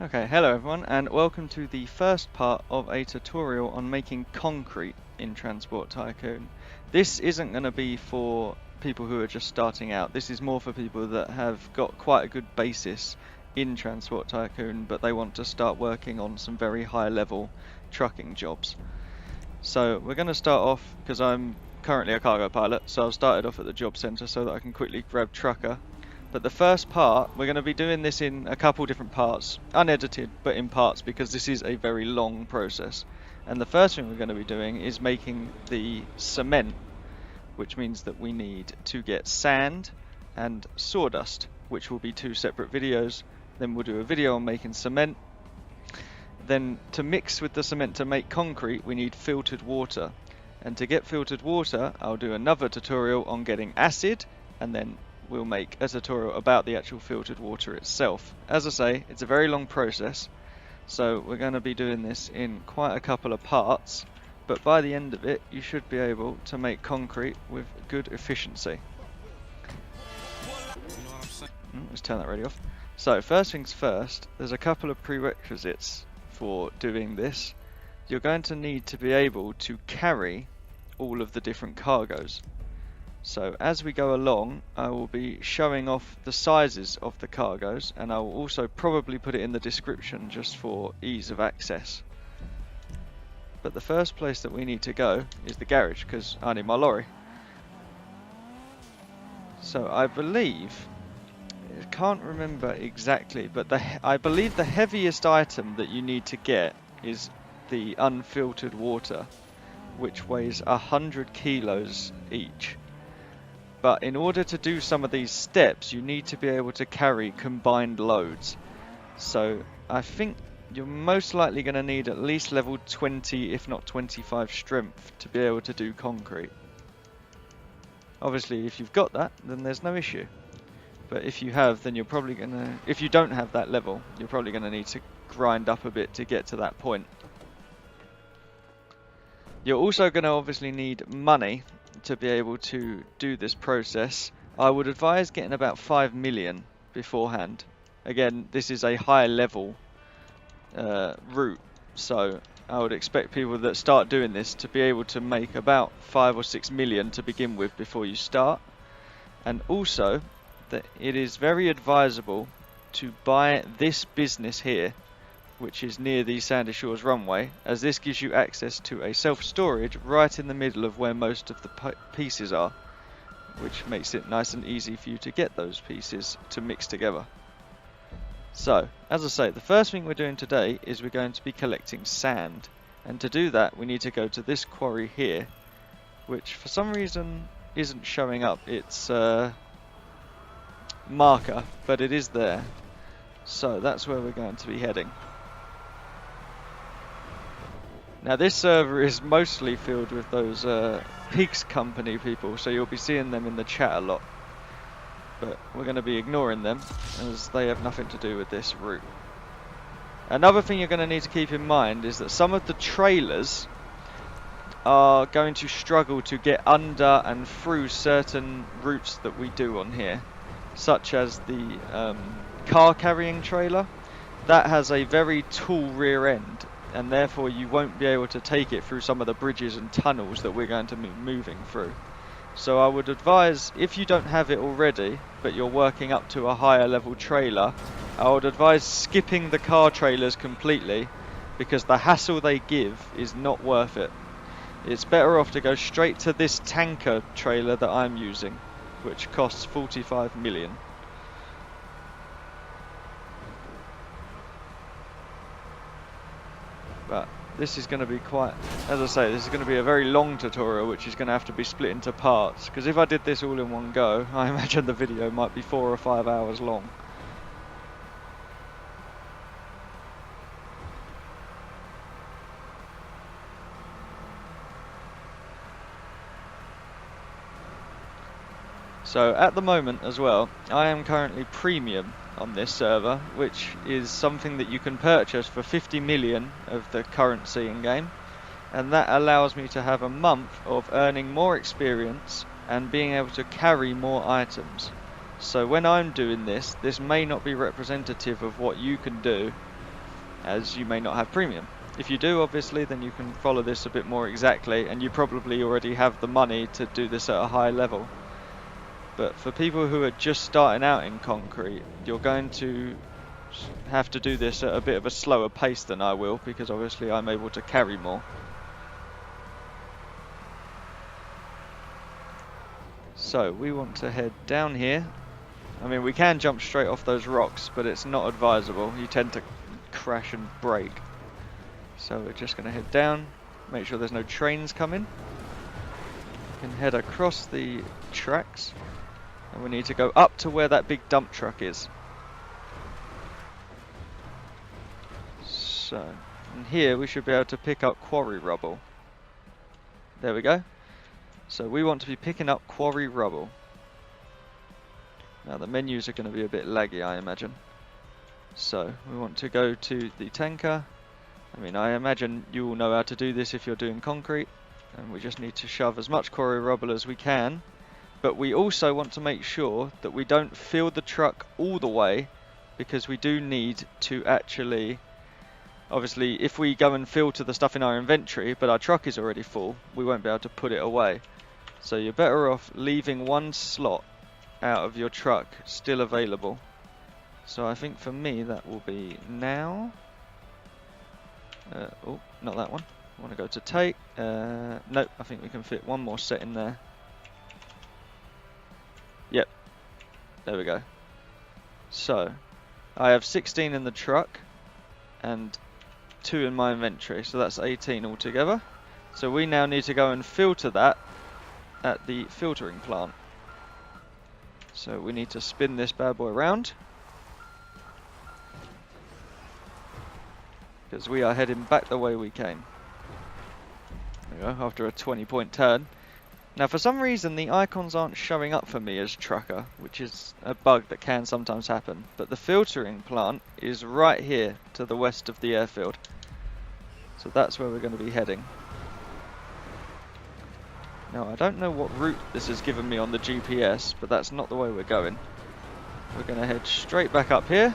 Okay, hello everyone, and welcome to the first part of a tutorial on making concrete in Transport Tycoon. This isn't going to be for people who are just starting out. This is more for people that have got quite a good basis in Transport Tycoon, but they want to start working on some very high level trucking jobs. So we're going to start off, because I'm currently a cargo pilot, so I've started off at the job centre so that I can quickly grab trucker. But the first part, we're going to be doing this in a couple different parts, unedited, but in parts, because this is a very long process. And the first thing we're going to be doing is making the cement, which means that we need to get sand and sawdust, which will be two separate videos. Then we'll do a video on making cement. Then to mix with the cement to make concrete, we need filtered water. And to get filtered water, I'll do another tutorial on getting acid, and then we'll make a tutorial about the actual filtered water itself. As I say, it's a very long process, so we're going to be doing this in quite a couple of parts, but by the end of it you should be able to make concrete with good efficiency. Let's turn that radio off. So first things first, there's a couple of prerequisites for doing this. You're going to need to be able to carry all of the different cargoes. So as we go along, I will be showing off the sizes of the cargoes, and I will also probably put it in the description just for ease of access. But the first place that we need to go is the garage, because I need my lorry. So I believe, I can't remember exactly, but I believe the heaviest item that you need to get is the unfiltered water, which weighs 100 kilos each. But in order to do some of these steps, you need to be able to carry combined loads. So I think you're most likely going to need at least level 20, if not 25 strength to be able to do concrete. Obviously, if you've got that, then there's no issue. But if you have, then you're probably going to, if you don't have that level, you're probably going to need to grind up a bit to get to that point. You're also going to obviously need money to be able to do this process. I would advise getting about 5 million beforehand. Again, this is a high level route, so I would expect people that start doing this to be able to make about 5 or 6 million to begin with before you start. And also that it is very advisable to buy this business here, which is near the Sandy Shores runway, as this gives you access to a self-storage right in the middle of where most of the pieces are, which makes it nice and easy for you to get those pieces to mix together. So, as I say, the first thing we're doing today is we're going to be collecting sand, and to do that we need to go to this quarry here, which for some reason isn't showing up its marker, but it is there. So that's where we're going to be heading. Now this server is mostly filled with those Pigs Company people, so you'll be seeing them in the chat a lot. But we're going to be ignoring them, as they have nothing to do with this route. Another thing you're going to need to keep in mind is that some of the trailers are going to struggle to get under and through certain routes that we do on here, such as the car carrying trailer. That has a very tall rear end, and therefore you won't be able to take it through some of the bridges and tunnels that we're going to be moving through. So I would advise, if you don't have it already, but you're working up to a higher level trailer, I would advise skipping the car trailers completely, because the hassle they give is not worth it. It's better off to go straight to this tanker trailer that I'm using, which costs 45 million. But this is going to be quite, as I say, this is going to be a very long tutorial, which is going to have to be split into parts, because if I did this all in one go, I imagine the video might be 4 or 5 hours long. So at the moment as well, I am currently premium on this server, which is something that you can purchase for 50 million of the currency in game, and that allows me to have a month of earning more experience and being able to carry more items. So when I'm doing this, this may not be representative of what you can do, as you may not have premium. If you do, obviously, then you can follow this a bit more exactly, and you probably already have the money to do this at a high level. But for people who are just starting out in concrete, you're going to have to do this at a bit of a slower pace than I will, because obviously I'm able to carry more. So we want to head down here. I mean, we can jump straight off those rocks, but it's not advisable. You tend to crash and break. So we're just going to head down, make sure there's no trains coming. We can head across the tracks, and we need to go up to where that big dump truck is. So, and here we should be able to pick up Quarry Rubble. There we go. So we want to be picking up Quarry Rubble. Now the menus are going to be a bit laggy, I imagine. So we want to go to the tanker. I mean, I imagine you all know how to do this if you're doing concrete. And we just need to shove as much Quarry Rubble as we can. But we also want to make sure that we don't fill the truck all the way, because we do need to actually... Obviously, if we go and filter the stuff in our inventory, but our truck is already full, we won't be able to put it away. So you're better off leaving one slot out of your truck still available. So I think for me that will be now. Oh, not that one. I want to go to take. Nope, I think we can fit one more set in there. Yep, there we go. So I have 16 in the truck and 2 in my inventory, so that's 18 altogether. So we now need to go and filter that at the filtering plant. So we need to spin this bad boy around, because we are heading back the way we came. There we go, after a 20-point turn. Now for some reason the icons aren't showing up for me as trucker, which is a bug that can sometimes happen. But the filtering plant is right here to the west of the airfield. So that's where we're going to be heading. Now I don't know what route this has given me on the GPS, but that's not the way we're going. We're going to head straight back up here.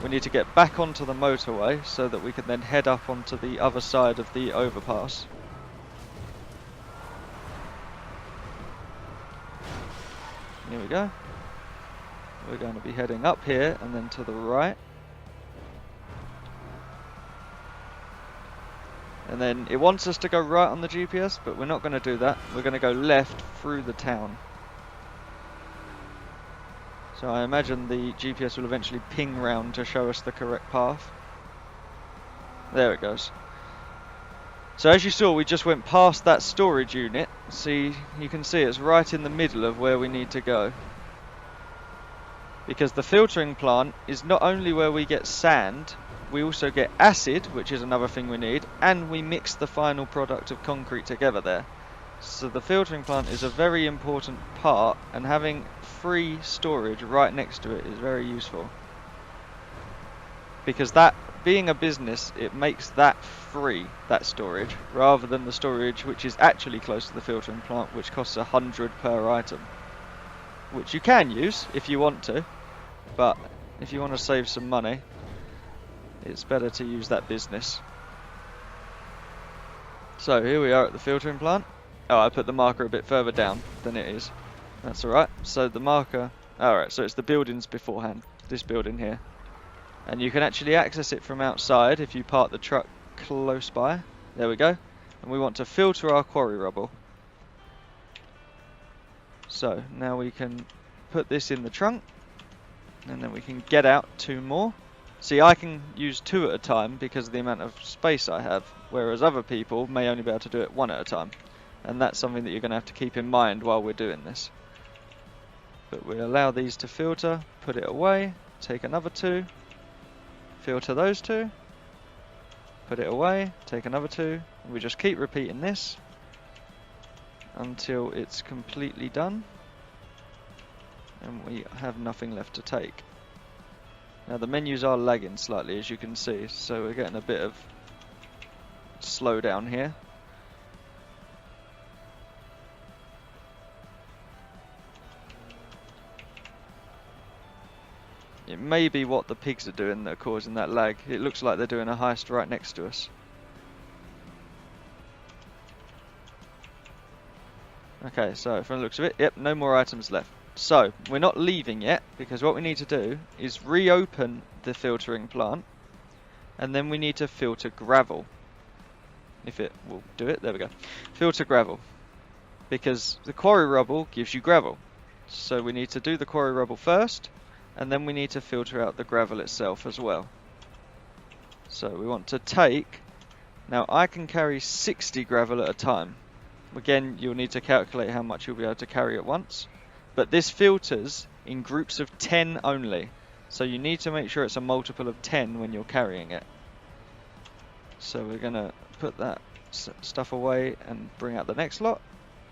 We need to get back onto the motorway so that we can then head up onto the other side of the overpass. Here we go. We're going to be heading up here and then to the right. And then it wants us to go right on the GPS, but we're not going to do that. We're going to go left through the town. So I imagine the GPS will eventually ping round to show us the correct path. There it goes. So as you saw, we just went past that storage unit. See, you can see it's right in the middle of where we need to go. Because the filtering plant is not only where we get sand, we also get acid, which is another thing we need, and we mix the final product of concrete together there. So the filtering plant is a very important part, and having free storage right next to it is very useful. Because that, being a business, it makes that free, that storage, rather than the storage which is actually close to the filtering plant, which costs 100 per item. Which you can use if you want to, but if you want to save some money, it's better to use that business. So here we are at the filtering plant. Oh, I put the marker a bit further down than it is. That's alright. So the marker... Alright, so it's the buildings beforehand. This building here. And you can actually access it from outside if you park the truck close by. There we go. And we want to filter our quarry rubble. So now we can put this in the trunk. And then we can get out 2 more. See, I can use 2 at a time because of the amount of space I have, whereas other people may only be able to do it 1 at a time. And that's something that you're going to have to keep in mind while we're doing this. But we allow these to filter, put it away, take another 2, filter those 2, put it away, take another 2, and we just keep repeating this until it's completely done and we have nothing left to take. Now the menus are lagging slightly, as you can see, so we're getting a bit of slowdown here. It may be what the pigs are doing that are causing that lag. It looks like they're doing a heist right next to us. Okay, so from the looks of it, yep, no more items left. So, we're not leaving yet, because what we need to do is reopen the filtering plant, and then we need to filter gravel. If it will do it, there we go. Filter gravel. Because the quarry rubble gives you gravel. So we need to do the quarry rubble first, and then we need to filter out the gravel itself as well. So we want to take, now I can carry 60 gravel at a time. Again, you'll need to calculate how much you'll be able to carry at once. But this filters in groups of 10 only. So you need to make sure it's a multiple of 10 when you're carrying it. So we're going to put that stuff away and bring out the next lot.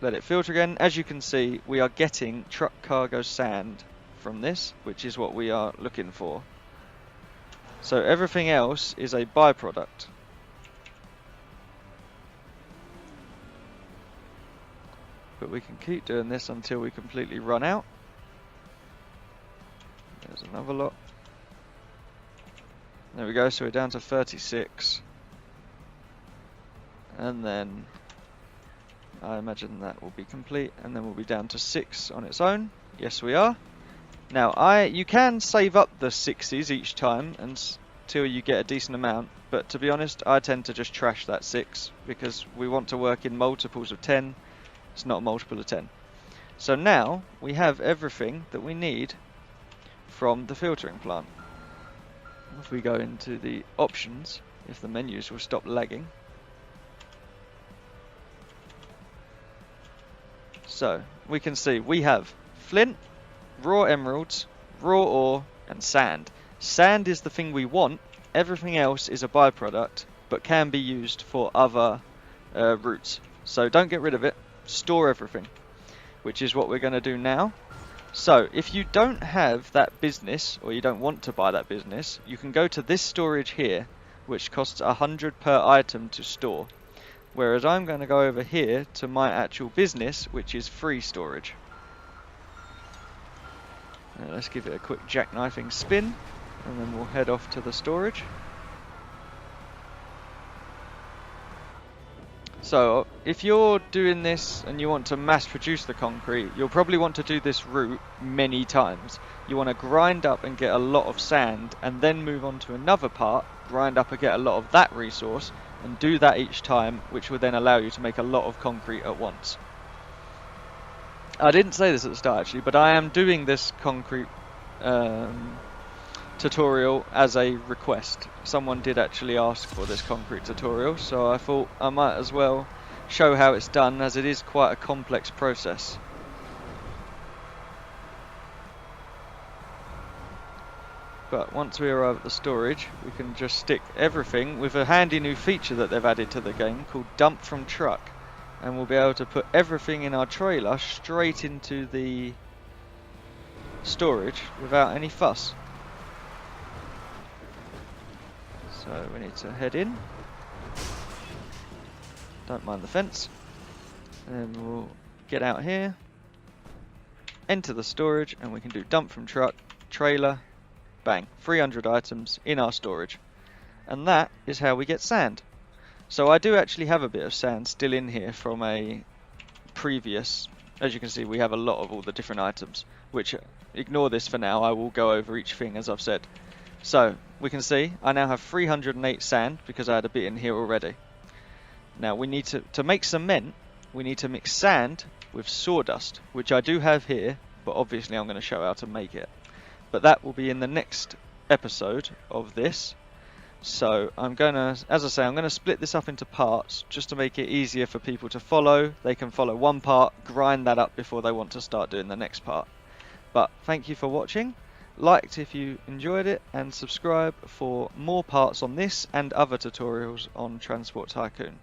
Let it filter again. As you can see, we are getting truck cargo sand from this, which is what we are looking for. So everything else is a byproduct. But we can keep doing this until we completely run out. There's another lot. There we go, so we're down to 36. And then I imagine that will be complete, and then we'll be down to 6 on its own. Yes, we are. Now, you can save up the 6s each time until you get a decent amount, but to be honest, I tend to just trash that 6 because we want to work in multiples of 10. It's not a multiple of 10. So now we have everything that we need from the filtering plant. If we go into the options, if the menus will stop lagging. So we can see we have flint, raw emeralds, raw ore, and sand. Sand is the thing we want. Everything else is a byproduct, but can be used for other routes. So don't get rid of it. Store everything, which is what we're going to do now. So if you don't have that business, or you don't want to buy that business, you can go to this storage here, which costs 100 per item to store. Whereas I'm going to go over here to my actual business, which is free storage. Now let's give it a quick jackknifing spin, and then we'll head off to the storage. So if you're doing this and you want to mass produce the concrete, you'll probably want to do this route many times. You want to grind up and get a lot of sand, and then move on to another part, grind up and get a lot of that resource, and do that each time, which will then allow you to make a lot of concrete at once. I didn't say this at the start actually, but I am doing this concrete tutorial as a request. Someone did actually ask for this concrete tutorial, so I thought I might as well show how it's done, as it is quite a complex process. But once we arrive at the storage, we can just stick everything with a handy new feature that they've added to the game called dump from truck, and we'll be able to put everything in our trailer straight into the storage without any fuss. So we need to head in. Don't mind the fence. And we'll get out here, enter the storage, and we can do dump from truck, trailer, bang, 300 items in our storage. And that is how we get sand. So I do actually have a bit of sand still in here from a previous. As you can see, we have a lot of all the different items, which, ignore this for now, I will go over each thing as I've said. So we can see I now have 308 sand because I had a bit in here already. Now we need to make cement, we need to mix sand with sawdust, which I do have here, but obviously I'm going to show how to make it. But that will be in the next episode of this. So I'm going to, as I say, I'm going to split this up into parts just to make it easier for people to follow. They can follow one part, grind that up before they want to start doing the next part. But thank you for watching. Like if you enjoyed it, and subscribe for more parts on this and other tutorials on Transport Tycoon.